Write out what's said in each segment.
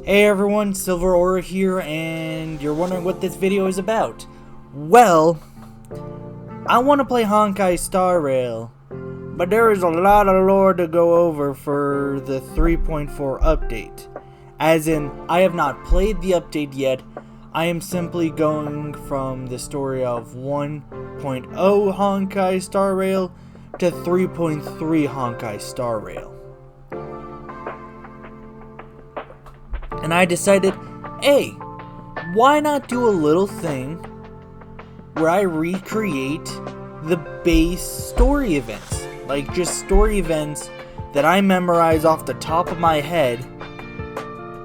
Hey everyone, Silver Aura here, and you're wondering what this video is about. Well, I want to play Honkai Star Rail, but there is a lot of lore to go over for the 3.4 update. As in, I have not played the update yet. I am simply going from the story of 1.0 Honkai Star Rail to 3.3 Honkai Star Rail. And I decided, hey, why not do a little thing where I recreate the base story events? Like, just story events that I memorize off the top of my head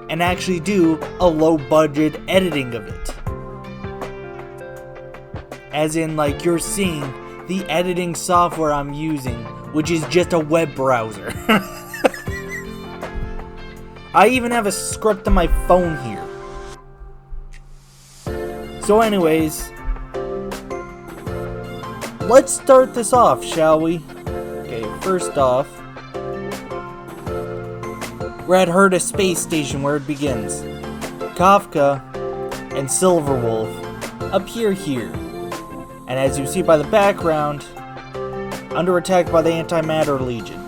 and actually do a low-budget editing of it. As in, like, you're seeing the editing software I'm using, which is just a web browser. I even have a script on my phone here. So anyways, let's start this off, shall we? Okay, first off, we're at Herta Space Station where it begins. Kafka and Silverwolf appear here. And as you see by the background, under attack by the Antimatter Legion.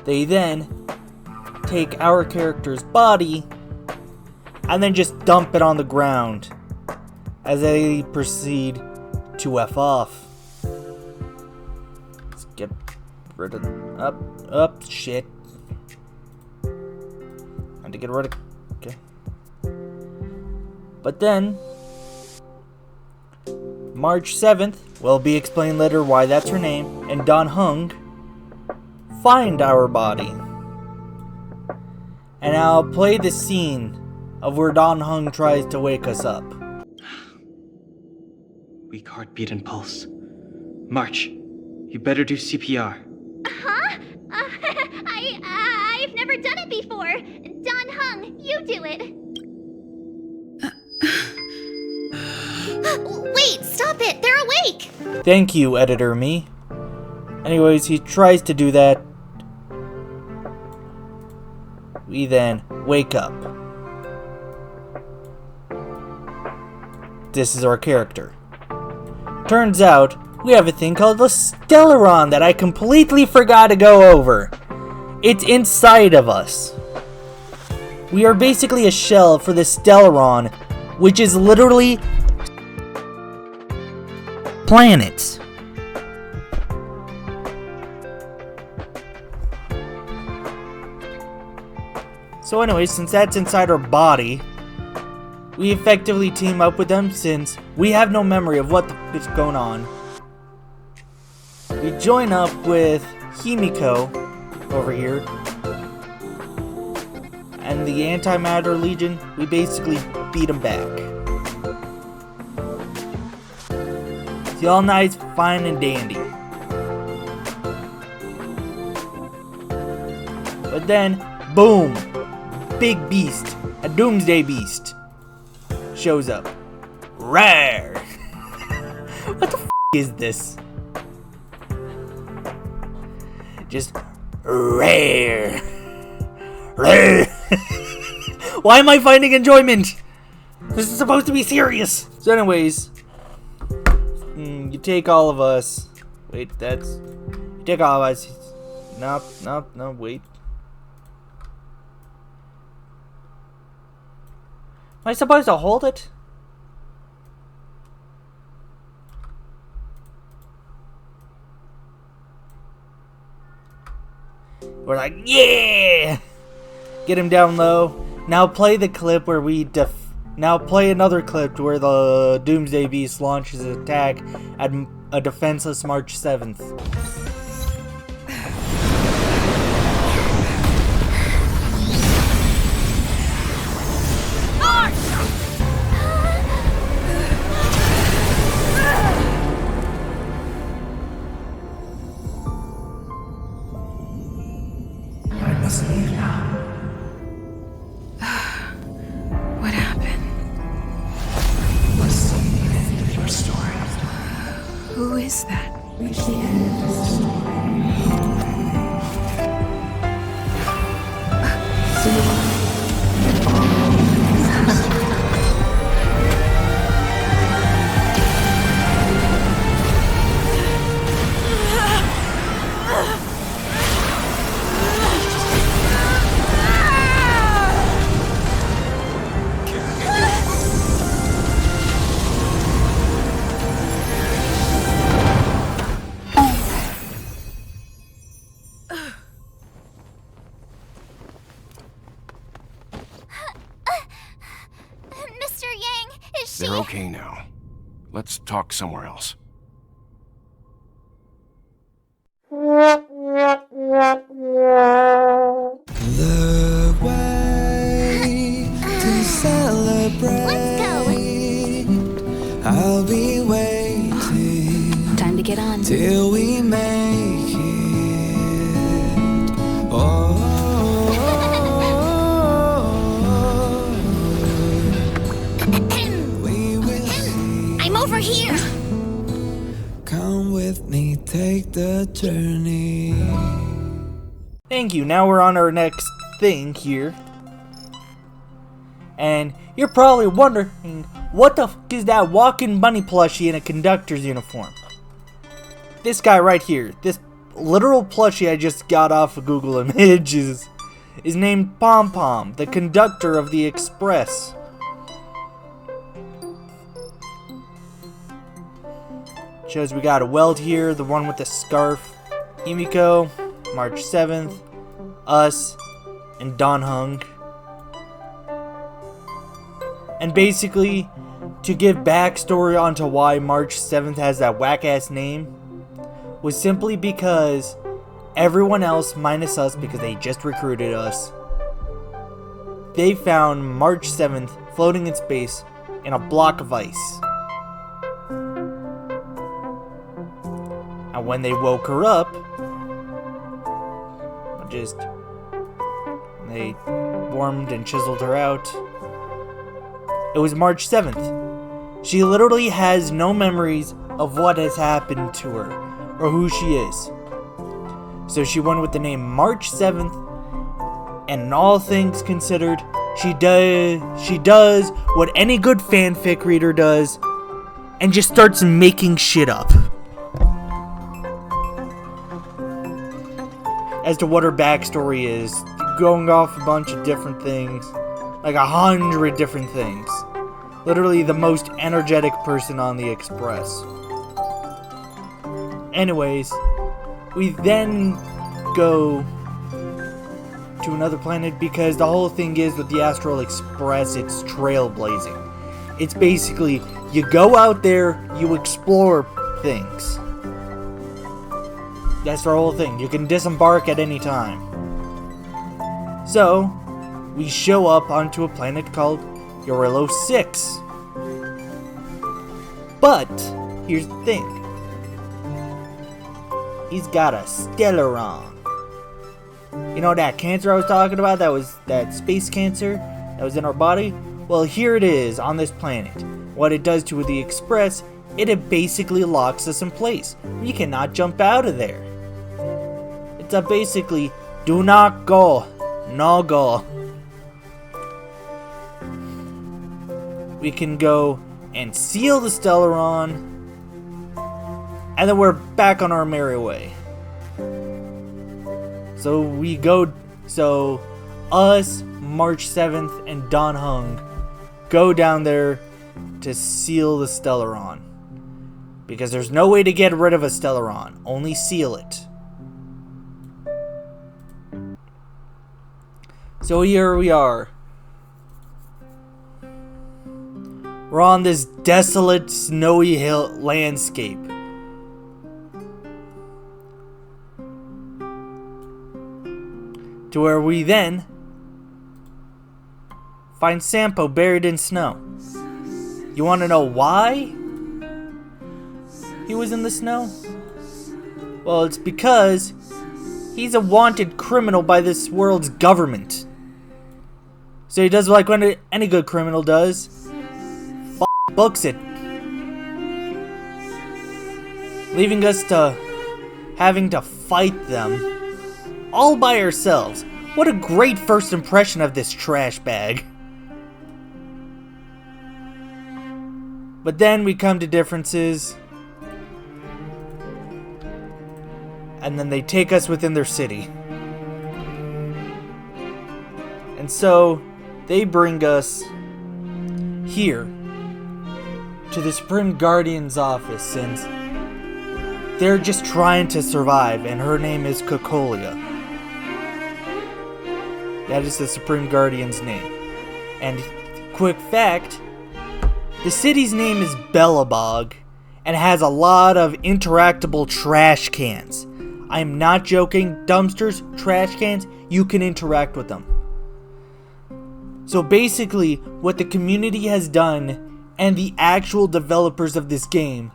They then take our character's body and then just dump it on the ground as they proceed to F off. Let's get rid of shit. And to get rid of okay. But then March 7th will be explained later why that's her name, and Don Hung find our body. And I'll play the scene of where Don Hung tries to wake us up. Weak heartbeat and pulse. March, you better do CPR. Huh? I've never done it before. Don Hung, you do it. Wait, stop it! They're awake! Thank you, Editor Me. Anyways, he tries to do that. We then wake up. This is our character. Turns out, we have a thing called the Stellaron that I completely forgot to go over. It's inside of us. We are basically a shell for the Stellaron, which is literally planets. So anyways, since that's inside our body, we effectively team up with them since we have no memory of what the f is going on. We join up with Himiko over here. And the Antimatter Legion, we basically beat them back. It's all nice, fine, and dandy. But then, boom! Big beast, a doomsday beast, shows up. Rare! What the f is this? Just rare. Rare. Why am I finding enjoyment? This is supposed to be serious. So anyways, you take all of us. Wait, you take all of us. No, wait. Am I supposed to hold it? We're like, yeah! Get him down low. Now play the clip where now play another clip where the Doomsday Beast launches an attack at a defenseless March 7th. What happened? What's the end of your story? Who is that? Reach the end of the story. Mr. Yang, is she... They're okay now. Let's talk somewhere else. The way to celebrate. Let's go. I'll be waiting Time to get on. till we make it. Oh, we will see. I'm over here. Come with me, take the journey. Thank you. Now we're on our next thing here. And you're probably wondering, what the f is that walking bunny plushie in a conductor's uniform? This guy right here, this literal plushie I just got off of Google Images, is named Pom Pom, the conductor of the express. Shows we got a weld here, the one with the scarf, Himiko, March 7th, us, and Don Hung. And basically, to give backstory onto why March 7th has that whack-ass name, was simply because everyone else, minus us, because they just recruited us, they found March 7th floating in space in a block of ice. And when they woke her up, they warmed and chiseled her out. It was March 7th. She literally has no memories of what has happened to her or who she is. So she went with the name March 7th, and in all things considered, she does what any good fanfic reader does and just starts making shit up as to what her backstory is, going off a bunch of different things, like 100 different things. Literally the most energetic person on the express. Anyways, we then go to another planet because the whole thing is with the Astral Express, it's trailblazing. It's basically, you go out there, you explore things. That's the whole thing. You can disembark at any time. So, we show up onto a planet called Yorilo 6. But, here's the thing. He's got a Stellaron. You know that cancer I was talking about? That space cancer that was in our body? Well, here it is on this planet. What it does to the Express, it basically locks us in place. We cannot jump out of there. It's basically, do not go. No go. We can go and seal the Stellaron, and then we're back on our merry way. So us, March 7th, and Don Hung go down there to seal the Stellaron. Because there's no way to get rid of a Stellaron, only seal it. So here we are. We're on this desolate, snowy hill landscape. To where we then find Sampo buried in snow. You want to know why he was in the snow? Well, it's because he's a wanted criminal by this world's government. So he does like when any good criminal does. Books it. Leaving us to having to fight them all by ourselves. What a great first impression of this trash bag. But then we come to differences. And then they take us within their city. And so, they bring us here to the Supreme Guardian's office, and they're just trying to survive, and her name is Cocolia. That is the Supreme Guardian's name. And quick fact, the city's name is Bellabog and has a lot of interactable trash cans. I am not joking. Dumpsters, trash cans, you can interact with them. So basically, what the community has done, and the actual developers of this game,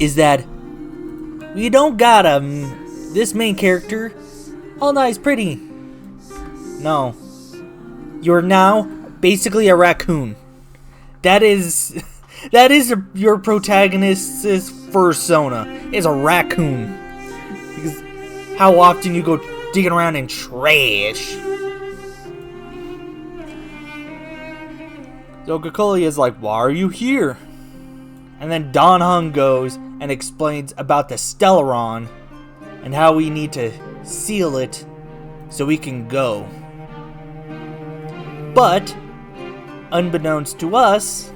is that we don't got this main character. Oh, nice, pretty. No. You're now basically a raccoon. That is your protagonist's persona, is a raccoon. Because how often you go digging around in trash. So Cocolia is like, why are you here? And then Don Hung goes and explains about the Stellaron and how we need to seal it so we can go. But, unbeknownst to us,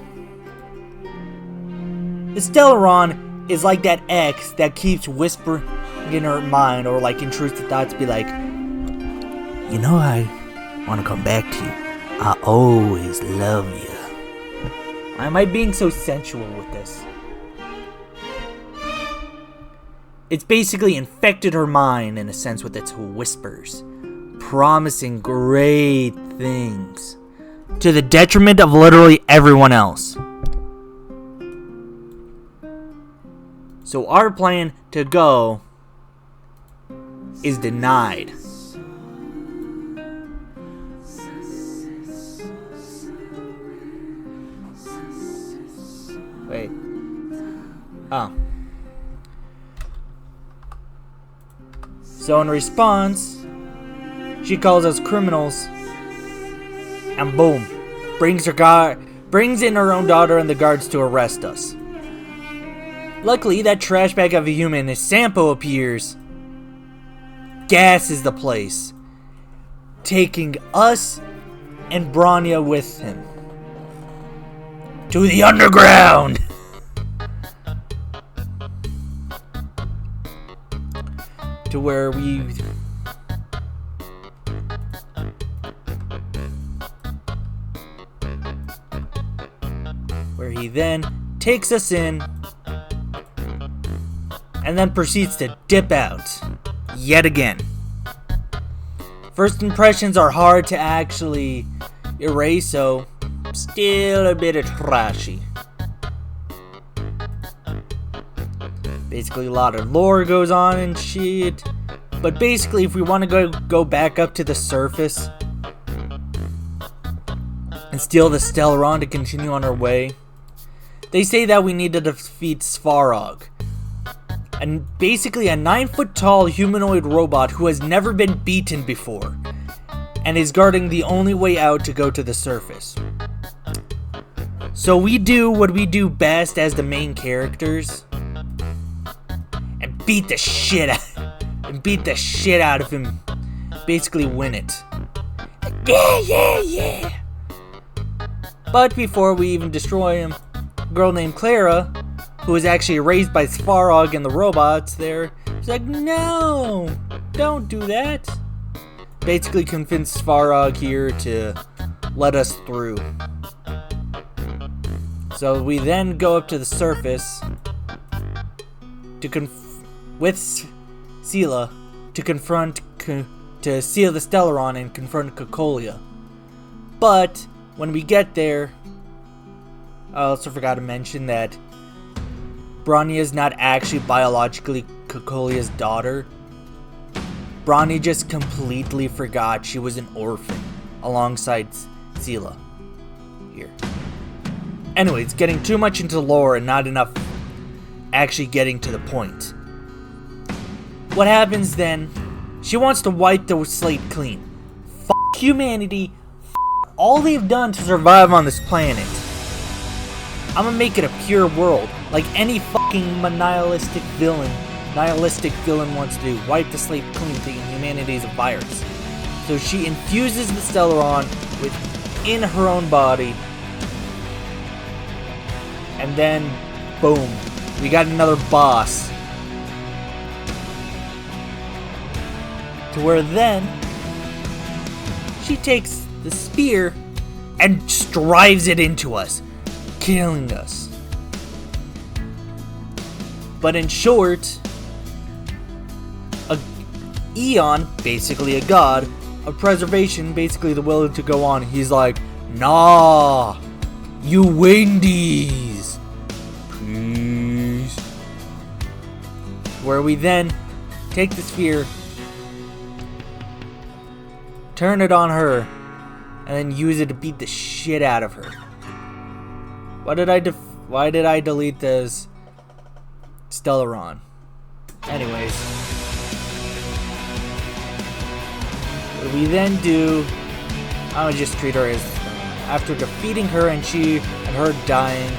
the Stellaron is like that ex that keeps whispering in her mind, or like intrusive thoughts, be like, you know, I want to come back to you. I always love you. Why am I being so sensual with this? It's basically infected her mind in a sense with its whispers, promising great things, to the detriment of literally everyone else. So our plan to go is denied. Wait. Oh. So in response, she calls us criminals, and boom, brings in her own daughter and the guards to arrest us. Luckily, that trash bag of a human, Sampo, appears, gasses the place, taking us and Bronya with him to the underground. To where he then takes us in and then proceeds to dip out yet again. First impressions are hard to actually erase, so still a bit of trashy. Basically, a lot of lore goes on and shit. But basically, if we want to go back up to the surface and steal the Stellaron to continue on our way, they say that we need to defeat Svarog, and basically a 9-foot-tall humanoid robot who has never been beaten before, and is guarding the only way out to go to the surface. So we do what we do best as the main characters, and beat the shit out of him. Basically win it. Yeah. But before we even destroy him, a girl named Clara, who was actually raised by Svarog and the robots there, she's like, no, don't do that. Basically convinced Svarog here to let us through. So we then go up to the surface with Sela to seal the Stellaron and confront Cocolia. But when we get there, I also forgot to mention that Bronya is not actually biologically Cocolia's daughter. Bronya just completely forgot she was an orphan alongside Sela here. Anyway, it's getting too much into lore and not enough actually getting to the point. What happens then, She wants to wipe the slate clean. F humanity. F all they've done to survive on this planet. I'm gonna make it a pure world, like any fucking nihilistic villain wants to do. Wipe the slate clean, thinking humanity is a virus. So she infuses the Stellaron within her own body. And then, boom, we got another boss. To where then, she takes the spear and just drives it into us, killing us. But in short, a Eon, basically a god, of preservation, basically the will to go on, he's like, nah, you windies, peace. Where we then take the sphere, turn it on her, and then use it to beat the shit out of her. Why did I delete this Stellaron? Anyways, what we then do, I would just treat her as, after defeating her and her dying,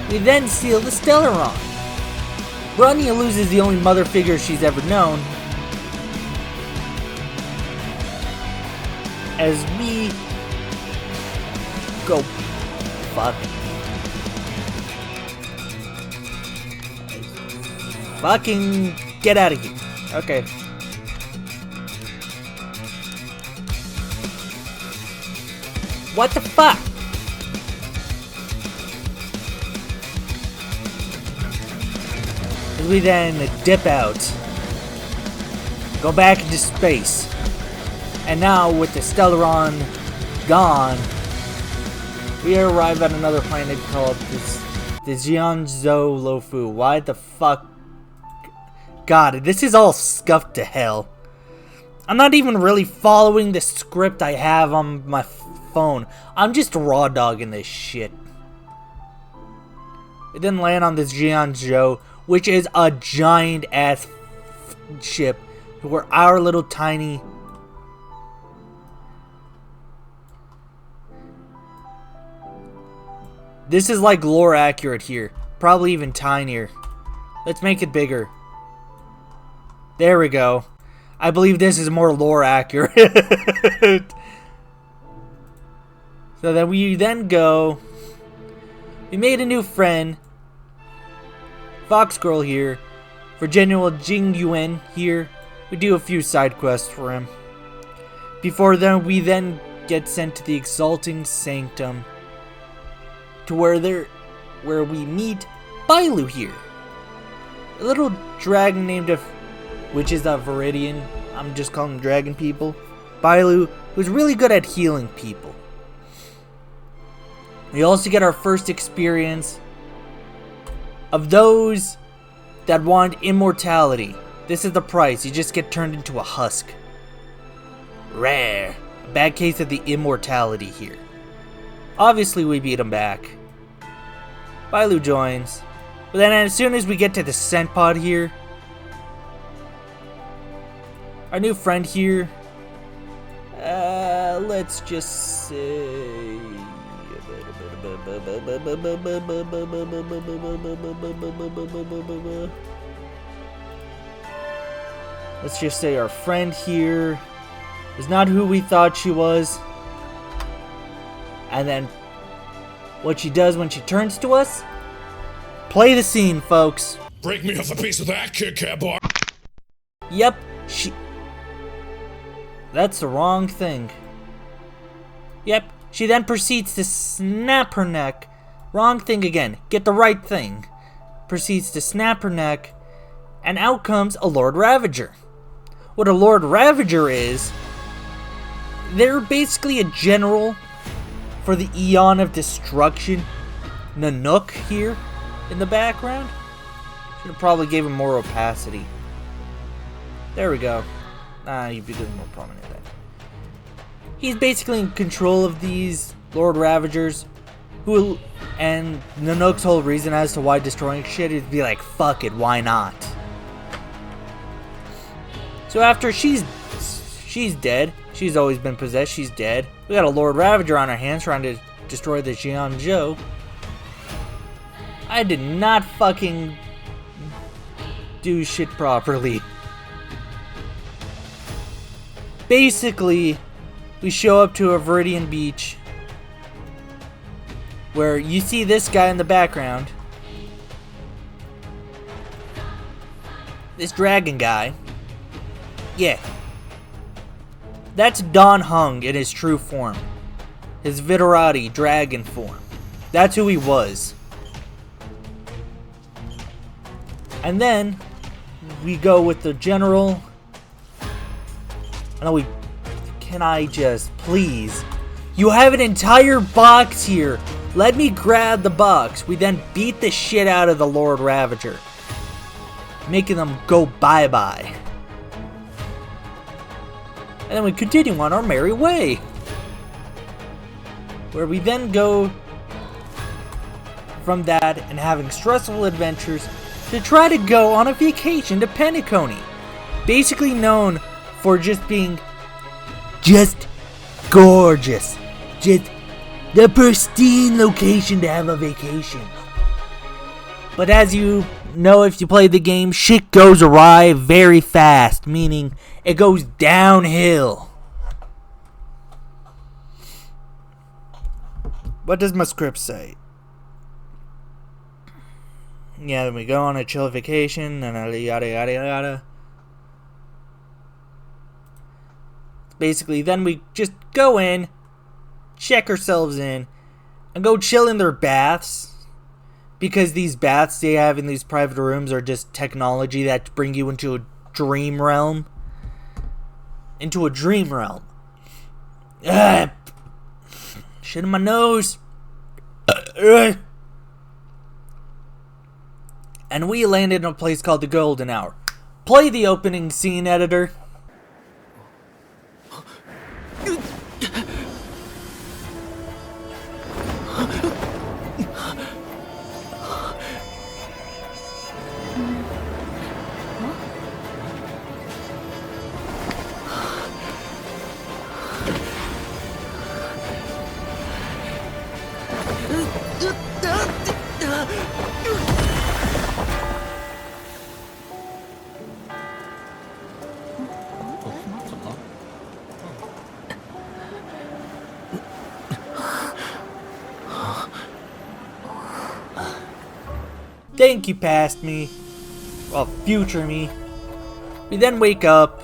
we then seal the Stellaron. Bronya loses the only mother figure she's ever known, as we go fucking get out of here. Okay. What the fuck? We then dip out, go back into space, and now with the Stellaron gone, we arrive at another planet called the Jianzhou Lofu. Why the fuck? God, this is all scuffed to hell. I'm not even really following the script I have on my phone. I'm just raw dogging this shit. We then land on this Jianzhou, which is a giant ass ship, where our little tiny this is like lore accurate here. Probably even tinier. Let's make it bigger. There we go. I believe this is more lore accurate. So then we go. We made a new friend. Fox Girl here. For General Jing Yuan here. We do a few side quests for him. Before then, we then get sent to the Exalting Sanctum, to where we meet Bailu here, a little dragon named which is a Viridian. I'm just calling them dragon people. Bailu, who's really good at healing people. We also get our first experience of those that want immortality. This is the price. You just get turned into a husk. Rare. A bad case of the immortality here. Obviously, we beat him back. Bailu joins. But then as soon as we get to the scent pod here, our new friend here, let's just say, our friend here is not who we thought she was. And then what she does when she turns to us? Play the scene, folks. Break me off a piece of that, Kit Kat boy. Yep, that's the wrong thing. Yep, she then proceeds to snap her neck. Wrong thing again. Get the right thing. Proceeds to snap her neck, and out comes a Lord Ravager. What a Lord Ravager is, they're basically a general for the Eon of Destruction. Nanook here in the background. Should have probably gave him more opacity. There we go. He'd be doing more prominent then. He's basically in control of these Lord Ravagers, and Nanook's whole reason as to why destroying shit is to be like, fuck it, why not? So after she's dead, she's always been possessed, she's dead. We got a Lord Ravager on our hands trying to destroy the Jianzhou. I did not fucking do shit properly. Basically, we show up to a Viridian Beach where you see this guy in the background. This dragon guy. Yeah. That's Dan Heng in his true form. His Vidorati dragon form. That's who he was. And then we go with the general. And then can I just please? You have an entire box here. Let me grab the box. We then beat the shit out of the Lord Ravager, making them go bye-bye. And then we continue on our merry way, where we then go from that and having stressful adventures to try to go on a vacation to Penacony, basically known for just being just gorgeous, just the pristine location to have a vacation. But as you know, if you play the game, shit goes awry very fast, meaning it goes downhill. What does my script say? Yeah, then we go on a chill vacation and yada yada yada. Basically, then we just go in, check ourselves in, and go chill in their baths. Because these baths they have in these private rooms are just technology that bring you into a dream realm. Into a dream realm. Shit in my nose. And we landed in a place called the Golden Hour. Play the opening scene, editor. Thank you, past me. Well, future me. We then wake up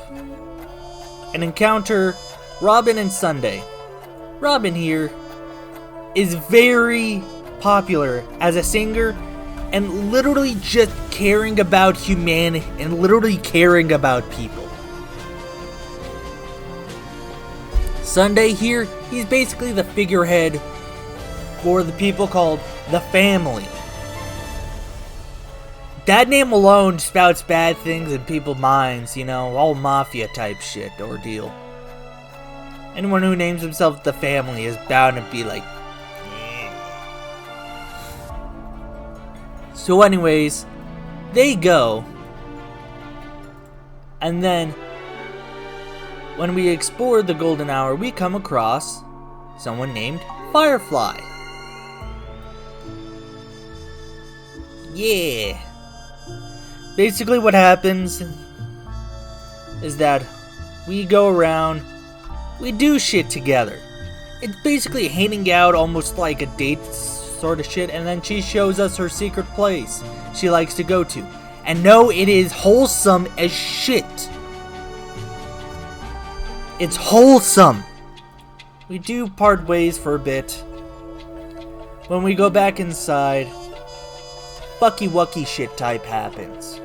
and encounter Robin and Sunday. Robin here is very popular as a singer and literally just caring about humanity and literally caring about people. Sunday here, he's basically the figurehead for the people called the family. That name alone spouts bad things in people's minds, you know, all mafia type shit ordeal. Anyone who names himself the family is bound to be like, So anyways, they go, and then when we explore the Golden Hour, we come across someone named Firefly. Yeah. Basically what happens is that we go around, we do shit together. It's basically hanging out almost like a date sort of shit, and then she shows us her secret place she likes to go to. And no, it is wholesome as shit. It's wholesome. We do part ways for a bit. When we go back inside, fucky wucky shit type happens.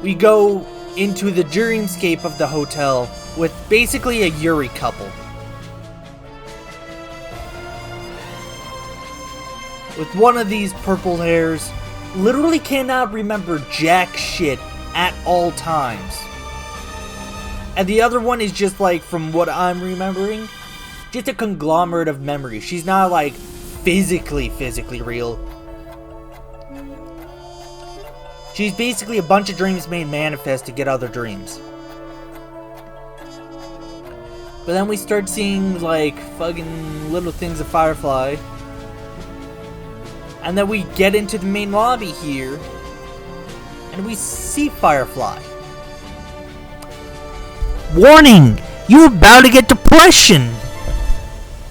We go into the dreamscape of the hotel with basically a Yuri couple. With one of these purple hairs, literally cannot remember jack shit at all times. And the other one is just like, from what I'm remembering, just a conglomerate of memories. She's not like physically real. She's basically a bunch of dreams made manifest to get other dreams. But then we start seeing, like, fucking little things of Firefly. And then we get into the main lobby here. And we see Firefly. Warning! You're about to get depression!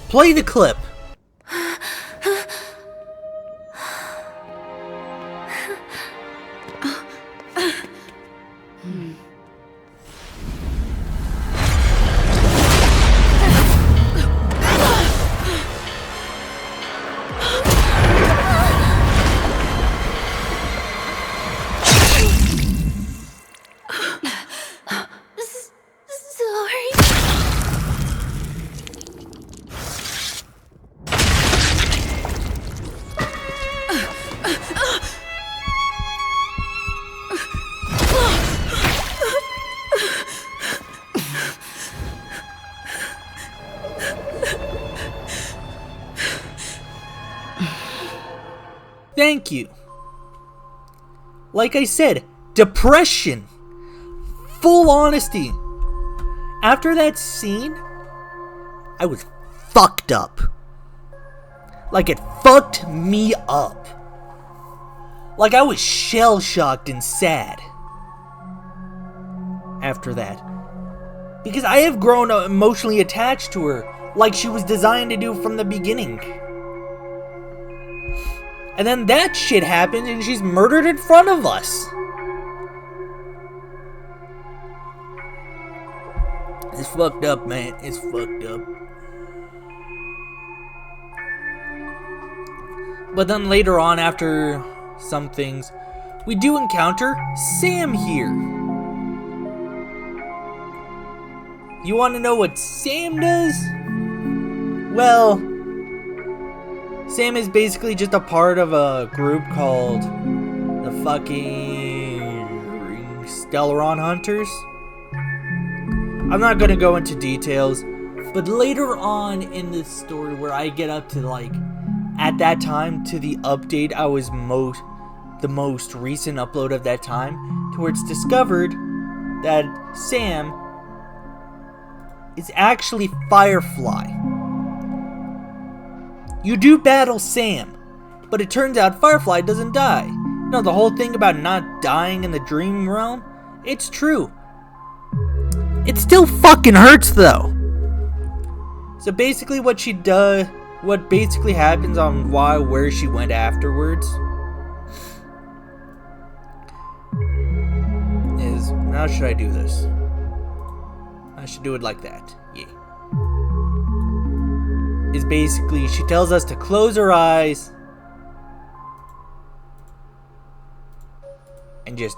Play the clip. Thank you. Like I said, depression. Full honesty. After that scene, I was fucked up. Like, it fucked me up. Like, I was shell-shocked and sad. After that. Because I have grown emotionally attached to her, like she was designed to do from the beginning. And then that shit happens and she's murdered in front of us. It's fucked up, man. It's fucked up. But then later on, after some things, we do encounter Sam here. You want to know what Sam does? Well, Sam is basically just a part of a group called the fucking Stellaron Hunters. I'm not gonna go into details, but later on in the story where I get up to, like, at that time, to the update I was the most recent upload of that time, to where it's discovered that Sam is actually Firefly. You do battle Sam, but it turns out Firefly doesn't die. You know, the whole thing about not dying in the dream realm? It's true. It still fucking hurts, though. So basically what she does, what basically happens on where she went afterwards, is, how should I do this? I should do it like that. Yeah. Is basically, she tells us to close our eyes and just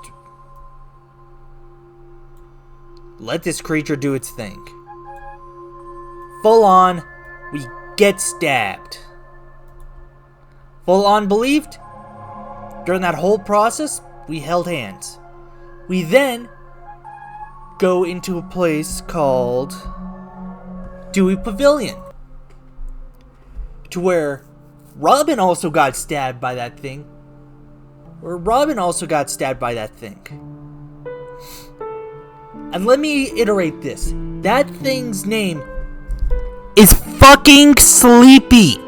let this creature do its thing. Full on, we get stabbed. Full on believed. During that whole process, we held hands. We then go into a place called Dewey Pavilion, to where Robin also got stabbed by that thing. And let me iterate this. That thing's name is fucking Sleepy.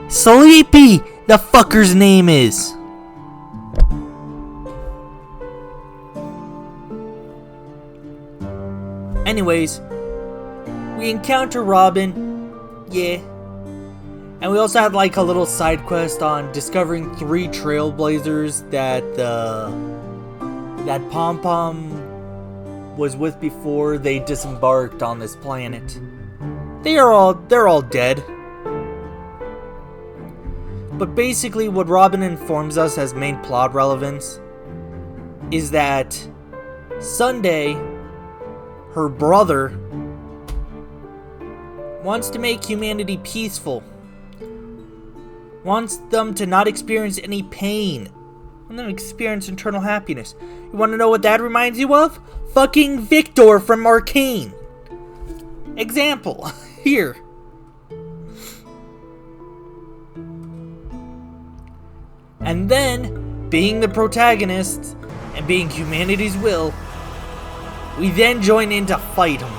Sleepy, the fucker's name is. Anyways, we encounter Robin. Yeah. And we also had, like, a little side quest on discovering 3 trailblazers that Pom Pom was with before they disembarked on this planet. They're all dead. But basically what Robin informs us as main plot relevance is that Sunday, her brother, wants to make humanity peaceful. Wants them to not experience any pain. And then experience eternal happiness. You want to know what that reminds you of? Fucking Victor from Arcane. Example. Here. And then being the protagonists and being humanity's will, we then join in to fight him.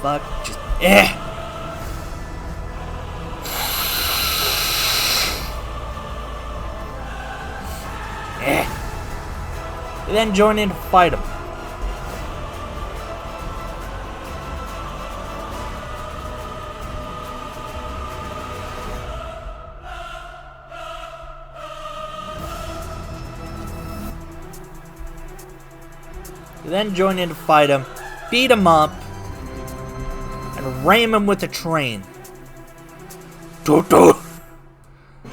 Fuck, just We then join in to fight him. We then join in to fight him, beat him up, and ram him with a train.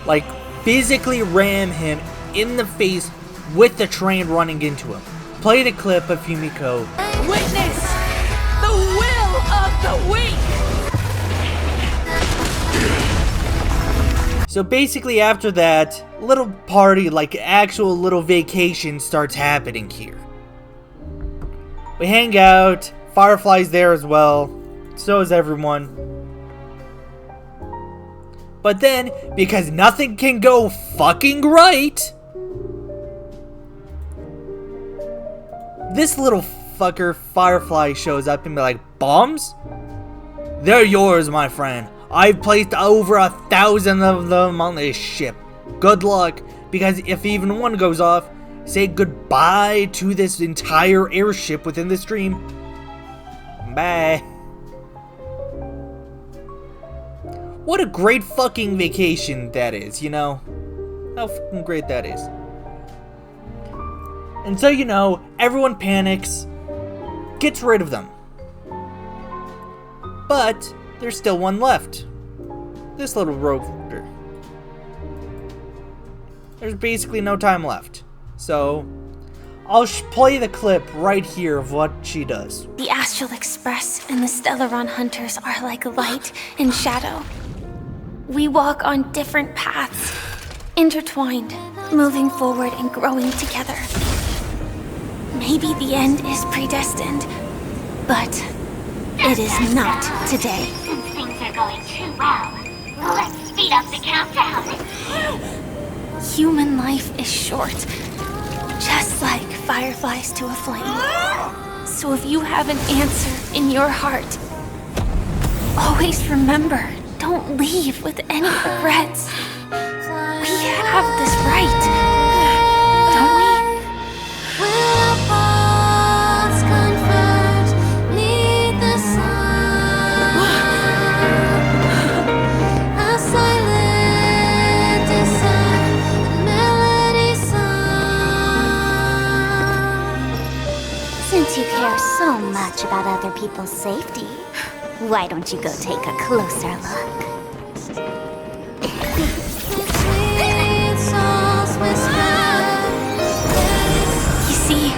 Like, physically ram him in the face with the train running into him. Played a clip of Himiko. Witness the will of the weak! So basically after that, little party, like actual little vacation starts happening here. We hang out, Firefly's there as well, so is everyone. But then, because nothing can go fucking right, this little fucker Firefly shows up and be like, bombs? They're yours, my friend. I've placed over 1,000 of them on this ship. Good luck, because if even one goes off, say goodbye to this entire airship within the stream. Bye. What a great fucking vacation that is, you know? How fucking great that is. And so, you know, everyone panics, gets rid of them. But there's still one left. This little rover. There's basically no time left. So, I'll play the clip right here of what she does. The Astral Express and the Stellaron Hunters are like light and shadow. We walk on different paths, intertwined, moving forward and growing together. Maybe the end is predestined, but it is not today. Since things are going too well, let's speed up the countdown. Human life is short, just like fireflies to a flame. So if you have an answer in your heart, always remember, don't leave with any regrets. We have this right, don't we? Since you care so much about other people's safety, why don't you go take a closer look? You see,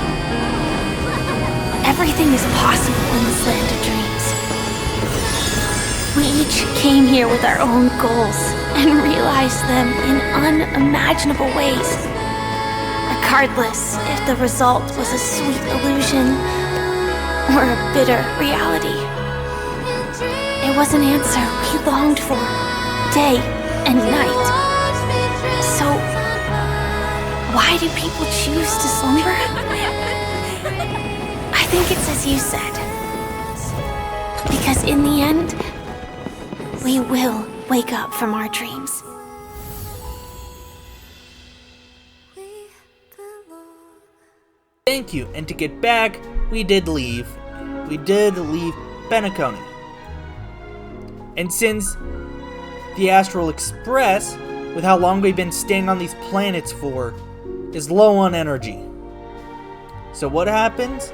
everything is possible in this land of dreams. We each came here with our own goals and realized them in unimaginable ways. Regardless if the result was a sweet illusion or a bitter reality. It was an answer we longed for, day and night. So, why do people choose to slumber? I think it's as you said. Because in the end, we will wake up from our dreams. Thank you, and to get back, we did leave. We did leave Penacony. And since the Astral Express, with how long we've been staying on these planets for, is low on energy. So what happens?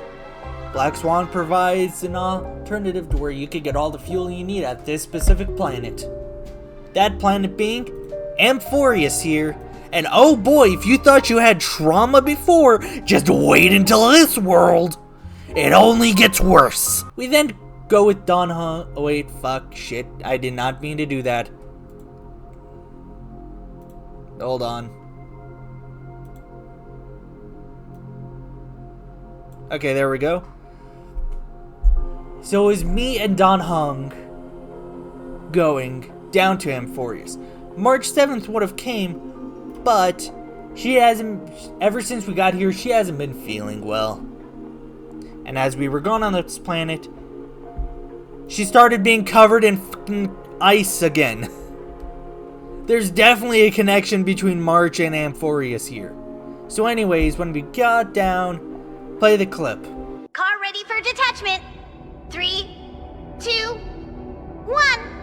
Black Swan provides an alternative to where you can get all the fuel you need at this specific planet. That planet being Amphorius here. And oh boy, if you thought you had trauma before, just wait until this world. It only gets worse. We then go with Dan Heng. Oh wait, fuck, shit. I did not mean to do that. Hold on. Okay, there we go. So it was me and Dan Heng going down to Amphorius. March 7th would have came, but She hasn't, ever since we got here, she hasn't been feeling well. And as we were going on this planet, she started being covered in fucking ice again. There's definitely a connection between March and Amphorius here. So anyways, when we got down, play the clip. Car ready for detachment. 3, 2, 1.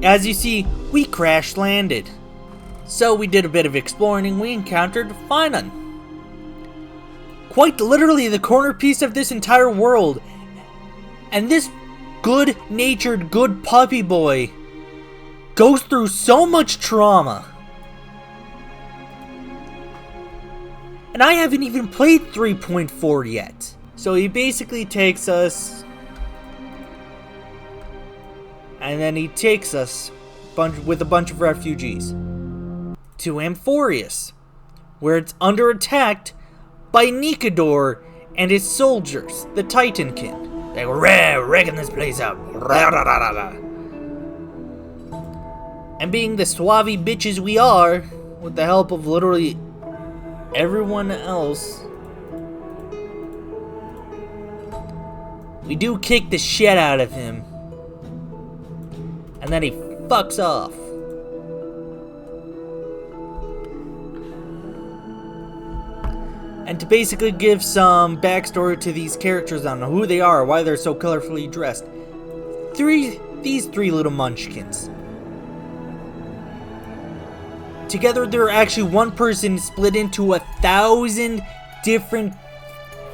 As you see, we crash landed. So we did a bit of exploring and we encountered Phainon. Quite literally the corner piece of this entire world. And this good-natured, good puppy boy goes through so much trauma. And I haven't even played 3.4 yet. So he basically takes us, and then he takes us with a bunch of refugees to Amphorius, where it's under attack by Nikador and his soldiers, the Titankin. They were wrecking this place out. And being the suave bitches we are, with the help of literally everyone else, we do kick the shit out of him. And then he fucks off. And to basically give some backstory to these characters on who they are, why they're so colorfully dressed. These three little munchkins. Together they're actually one person split into 1,000 different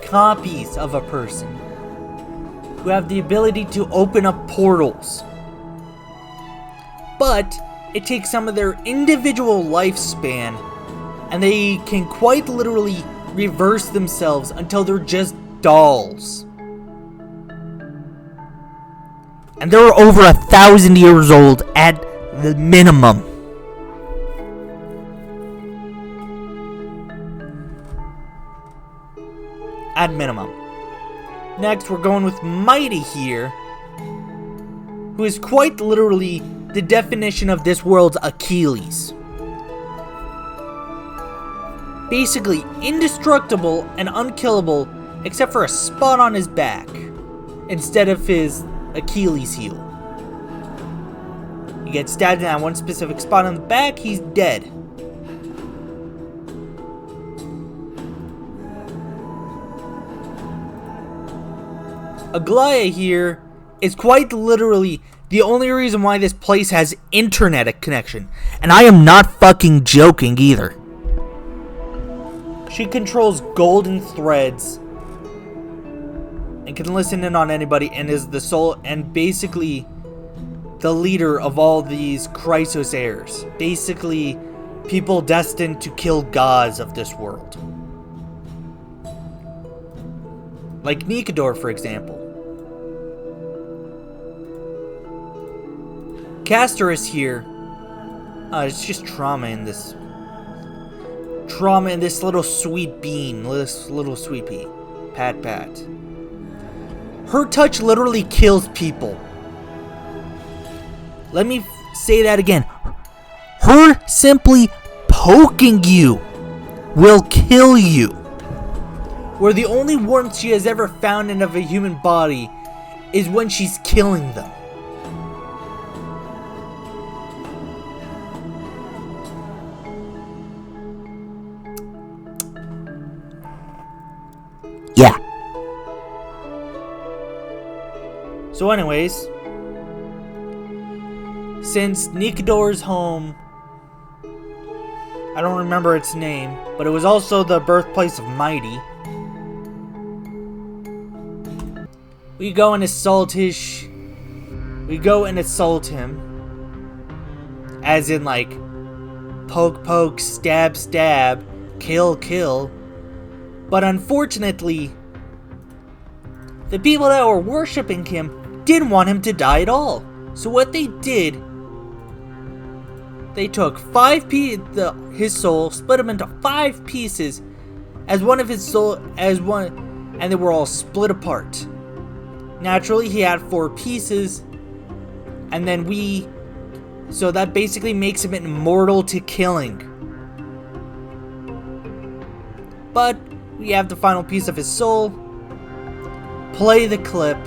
copies of a person. Who have the ability to open up portals. But it takes some of their individual lifespan, and they can quite literally reverse themselves until they're just dolls. And they're over 1,000 years old at the minimum. At minimum. Next, we're going with Mighty here, who is quite literally the definition of this world's Achilles. Basically indestructible and unkillable except for a spot on his back instead of his Achilles heel. He gets stabbed in that one specific spot on the back, he's dead. Aglaya here is quite literally the only reason why this place has internet connection. And I am not fucking joking either. She controls golden threads and can listen in on anybody and is the soul and basically the leader of all these Chrysos heirs. Basically, people destined to kill gods of this world. Like Nikador, for example. Castorus here. It's just trauma in this little sweet bean, this little sweet pea. Pat. Her touch literally kills people. Let me say that again. Her simply poking you will kill you. Where the only warmth she has ever found in of a human body is when she's killing them. Yeah. So anyways, since Nikador's home, I don't remember its name, but it was also the birthplace of Mighty. We go and assault him. As in, like, poke, poke, stab, stab, kill, kill. But unfortunately, the people that were worshipping him didn't want him to die at all. So what they did, they took his soul, split him into 5 pieces as one of his soul, and they were all split apart. Naturally, he had 4 pieces, and then so that basically makes him immortal to killing. But we have the final piece of his soul. Play the clip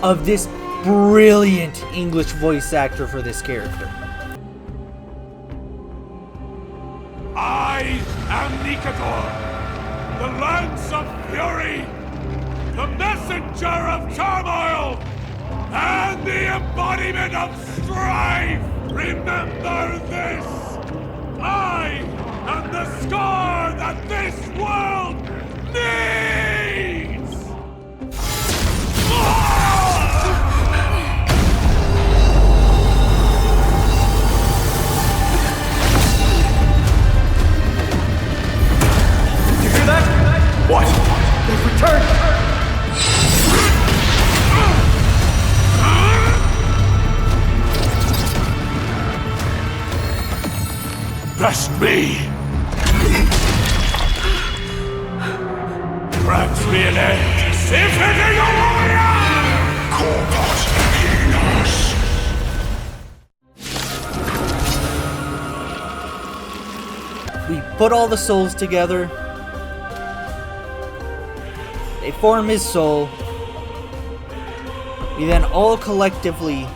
of this brilliant English voice actor for this character. I am Nikador, the lance of fury, the messenger of turmoil, and the embodiment of strife. Remember this. I am the scar that this world needs. You hear that? What? They've returned! Bless me! Grant me an end! Symphony of warrior! Corpus Venus! We put all the souls together. They form his soul. We then all collectively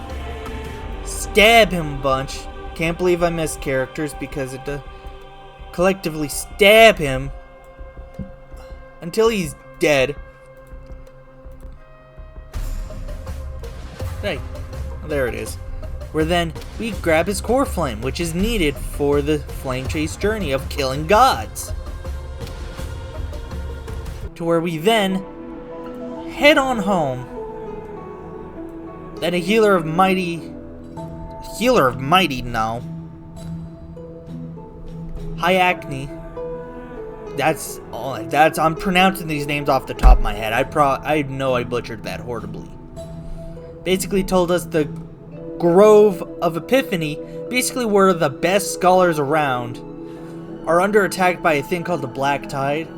stab him a bunch. Can't believe I missed characters because it collectively stab him until he's dead. Hey, there it is. Where then we grab his core flame, which is needed for the flame chase journey of killing gods. To where we then head on home. Then a healer of mighty now. Hyacne. I'm pronouncing these names off the top of my head. I know I butchered that horribly. Basically told us the Grove of Epiphany, basically where the best scholars around, are under attack by a thing called the Black Tide.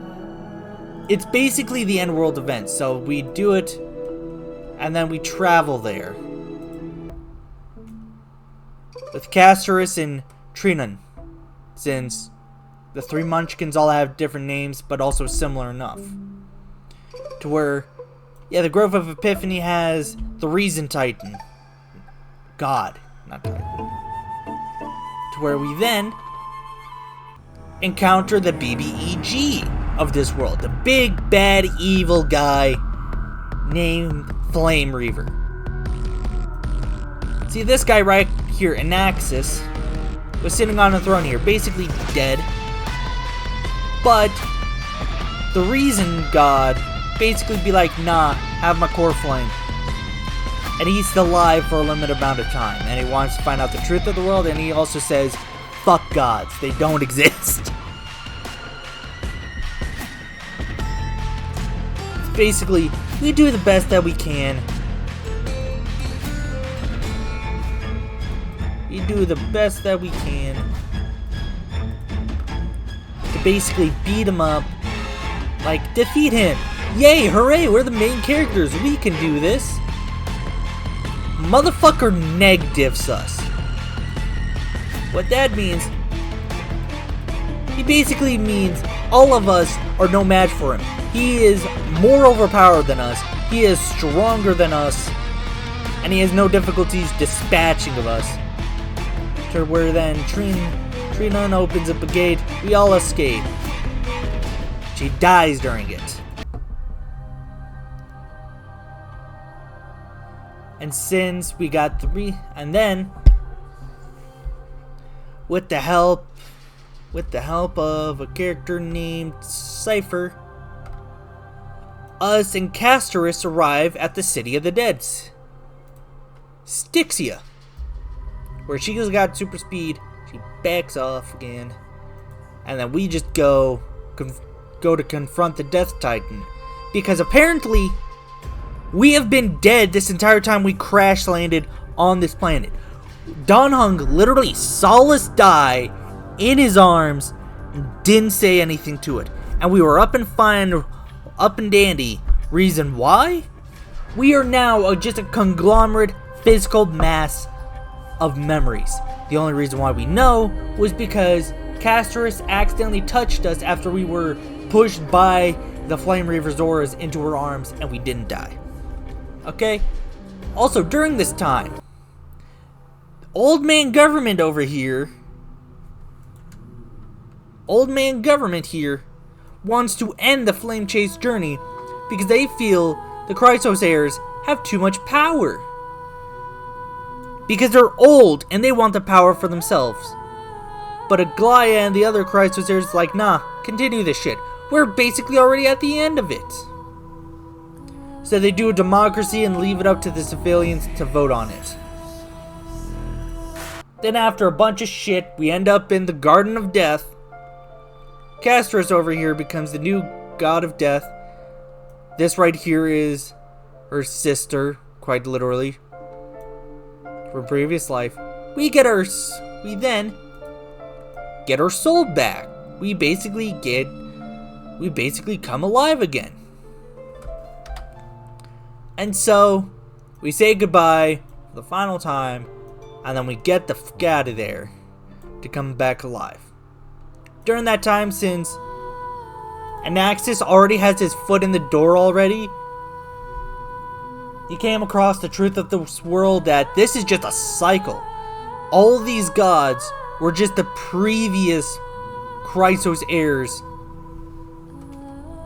It's basically the end world event, so we do it and then we travel there. With Castorus and Phainon, since the 3 Munchkins all have different names, but also similar enough. To where, yeah, the Grove of Epiphany has the Reason Titan. God, not Titan. To where we then encounter the BBEG of this world. The big, bad, evil guy named Flame Reaver. See, this guy right here, Anaxis, was sitting on a throne here, basically dead. But the Reason God basically be like, nah, have my core flame. And he's still alive for a limited amount of time, and he wants to find out the truth of the world, and he also says, fuck gods, they don't exist. Basically, we do the best that we can. We do the best that we can to basically beat him up, like defeat him. Yay, hooray, we're the main characters, we can do this. Motherfucker neg diffs us. What that means, he basically means all of us are no match for him. He is more overpowered than us, he is stronger than us, and he has no difficulties dispatching of us. To where then Phainon opens up a gate, we all escape. She dies during it. And since we got 3, and then with the help of a character named Cypher, us and Castorus arrive at the City of the Dead, Styxia, where she's got super speed. She backs off again, and then we just go to confront the Death Titan, because apparently we have been dead this entire time we crash landed on this planet. Don Hung literally saw us die in his arms and didn't say anything to it, and we were up and fine, up and dandy. Reason why? We are now just a conglomerate physical mass of memories. The only reason why we know was because Castorus accidentally touched us after we were pushed by the Flame Reaver Zoras into her arms, and we didn't die. Okay? Also, during this time, Old Man Government here wants to end the Flame Chase journey because they feel the Chrysos heirs have too much power. Because they're old and they want the power for themselves. But Aglaya and the other Chrysos heirs is like, nah, continue this shit. We're basically already at the end of it. So they do a democracy and leave it up to the civilians to vote on it. Then after a bunch of shit, we end up in the Garden of Death. Castorus over here becomes the new god of death. This right here is her sister, quite literally, from previous life. We then get our soul back. We basically come alive again. And so we say goodbye for the final time, and then we get the fuck out of there to come back alive. During that time, since Anaxis already has his foot in the door already, he came across the truth of this world, that this is just a cycle. All of these gods were just the previous Chrysos heirs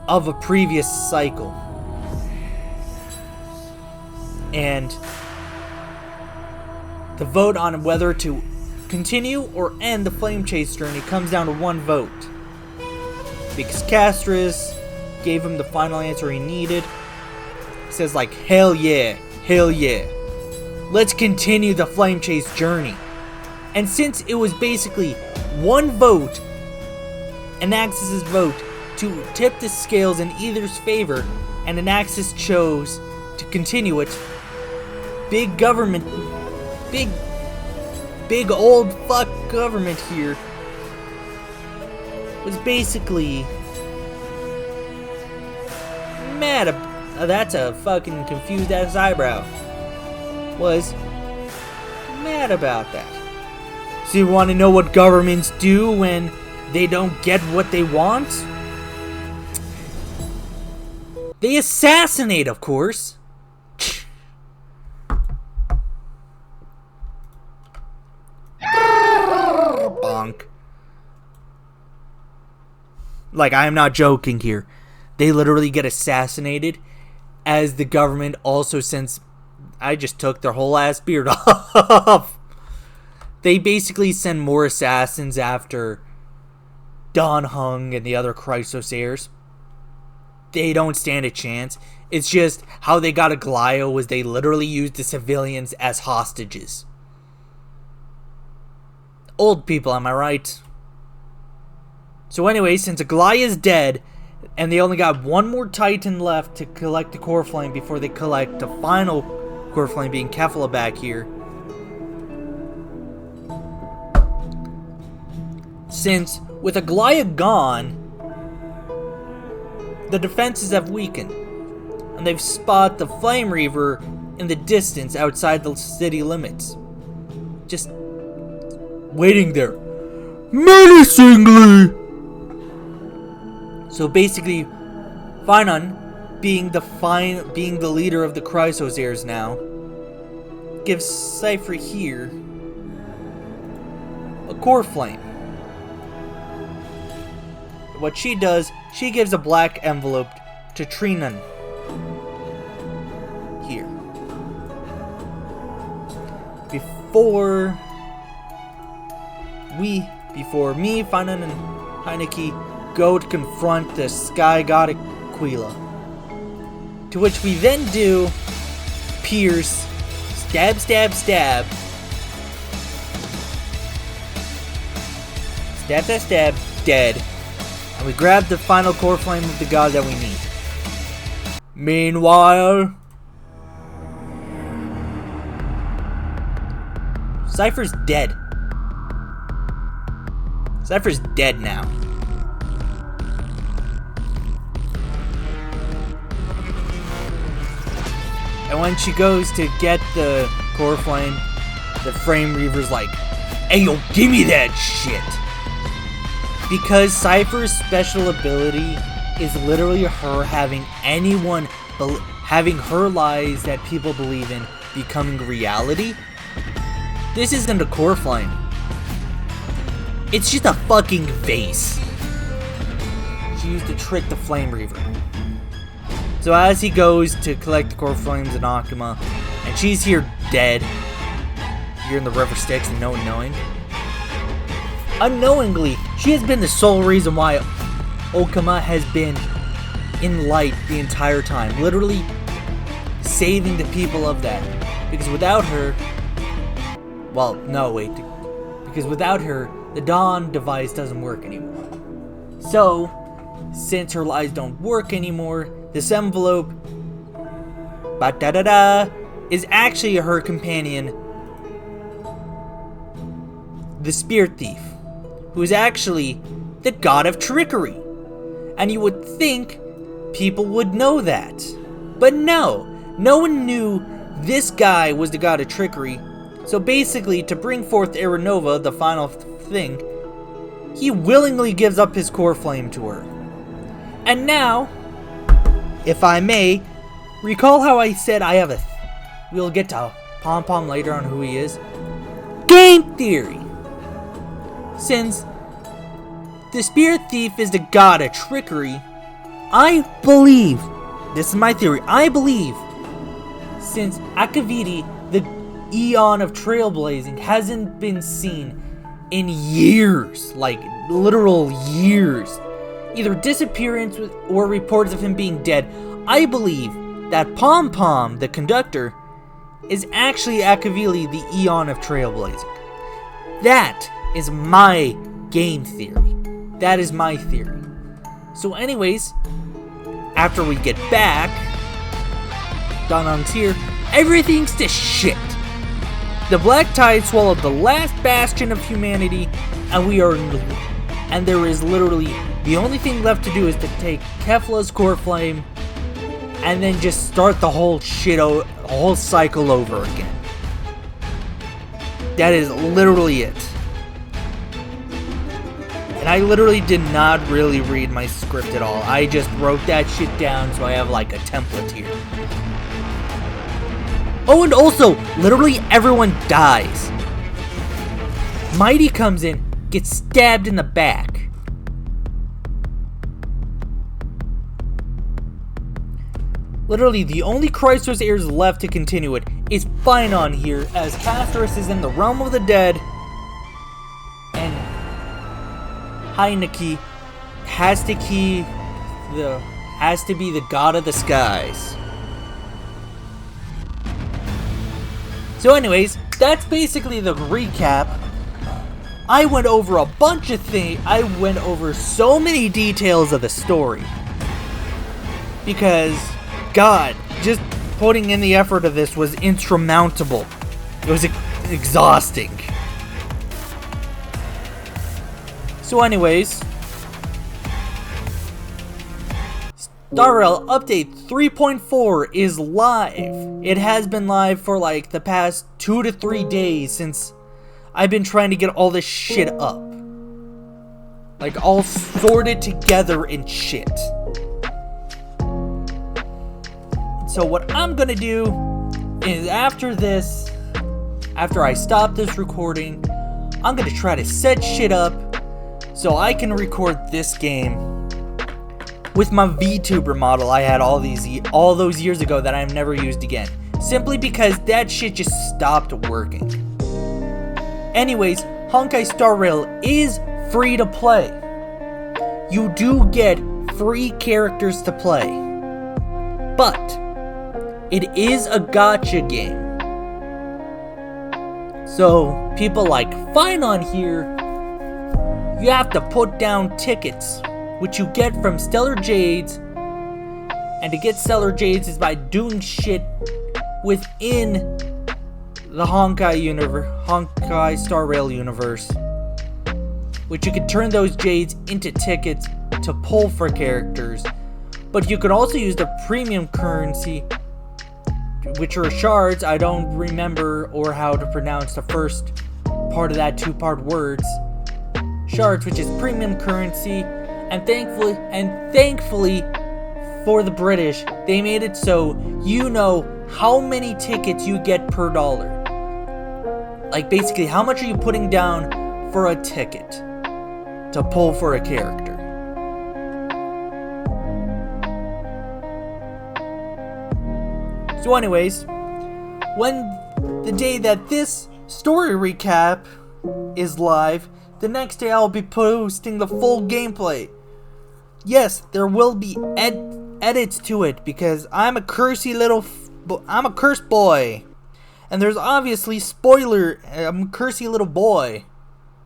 of a previous cycle. And the vote on whether to continue or end the Flame Chase journey comes down to one vote. Because Castorus gave him the final answer he needed. He says like, hell yeah, let's continue the Flame Chase journey. And since it was basically one vote, Anaxis' vote, to tip the scales in either's favor, and Anaxis chose to continue it, big government, big old fuck government here was basically mad that's a fucking confused ass eyebrow. Was mad about that. So you want to know what governments do when they don't get what they want? They assassinate, of course. Bonk. Like, I am not joking here. They literally get assassinated as the government also sends... I just took their whole ass beard off. They basically send more assassins after Don Hung and the other Chrysos heirs. They don't stand a chance. It's just how they got Aglaya was they literally used the civilians as hostages. Old people, am I right? So anyway, since Aglaya is dead, and they only got one more Titan left to collect the Core Flame before they collect the final Core Flame, being Kefla back here. Since with Aglaya gone, the defenses have weakened, and they've spotted the Flame Reaver in the distance outside the city limits. Just waiting there, menacingly. So basically, Phainon, being the leader of the Chrysos heirs now, gives Cypher here a Core Flame. What she does, she gives a black envelope to Phainon here. Before me, Phainon, and Heineke go to confront the Sky God Aquila. To which we then do pierce, stab, stab, stab, stab, stab, stab, dead, and we grab the final core flame of the god that we need. Meanwhile, Cypher's dead. Cypher's dead now. And when she goes to get the core flame, the Flame Reaver's like, "Hey, yo, give me that shit!" Because Cypher's special ability is literally her having having her lies that people believe in becoming reality. This isn't a core flame. It's just a fucking vase. She used to trick the Flame Reaver. So as he goes to collect the core flames in Akuma, and she's here dead, here in the river Styx and no one knowing. Unknowingly, she has been the sole reason why Okuma has been in light the entire time. Literally saving the people of that. Because without her... Well, no, wait. Because without her, the Dawn device doesn't work anymore. So, since her lies don't work anymore, this envelope... Ba-da-da-da! Is actually her companion, the Spirit Thief, who is actually the god of trickery. And you would think people would know that. But no, no one knew this guy was the god of trickery. So basically, to bring forth Aranova, the final thing, he willingly gives up his core flame to her. And now, if I may, recall how I said I have we'll get to Pom Pom later on who he is. Game theory! Since the Spirit Thief is the god of trickery, I believe, this is my theory, I believe, since Akaviti, the Eon of Trailblazing, hasn't been seen in years, like literal years, either disappearance or reports of him being dead, I believe that Pom Pom, the conductor, is actually Akavili, the Eon of Trailblazing. That is my game theory. That is my theory. So anyways, after we get back, Danan's here, everything's to shit. The Black Tide swallowed the last bastion of humanity, and there is literally, the only thing left to do is to take Kefla's core flame, and then just start the whole whole cycle over again. That is literally it. And I literally did not really read my script at all. I just wrote that shit down so I have like a template here. Oh, and also, literally everyone dies. Mighty comes in, gets stabbed in the back. Literally, the only Chrysos heirs left to continue it is Phainon here, as Castorus is in the realm of the dead, and Heineke has to be the god of the skies. So anyways, that's basically the recap. I went over a bunch of things. I went over so many details of the story. Because, God, just putting in the effort of this was insurmountable. It was exhausting. So anyways, Star Rail Update 3.4 is live. It has been live for like the past 2 to 3 days since I've been trying to get all this shit up. Like all sorted together and shit. So what I'm gonna do is after I stop this recording, I'm gonna try to set shit up so I can record this game with my VTuber model I had all those years ago that I've never used again. Simply because that shit just stopped working. Anyways, Honkai Star Rail is free to play. You do get free characters to play. but it is a gacha game. So people like Phainon here, you have to put down tickets, which you get from Stellar Jades. And to get Stellar Jades is by doing shit within the Honkai Star Rail universe, which you can turn those Jades into tickets to pull for characters. But you could also use the premium currency, which are shards. I don't remember or how to pronounce the first part of that two-part words. Shards, which is premium currency, and thankfully for the British, they made it so you know how many tickets you get per dollar. Like basically, how much are you putting down for a ticket to pull for a character? So anyways, when the day that this story recap is live, the next day I'll be posting the full gameplay. Yes, there will be edits to it because I'm a cursed boy. And there's obviously I'm a cursy little boy.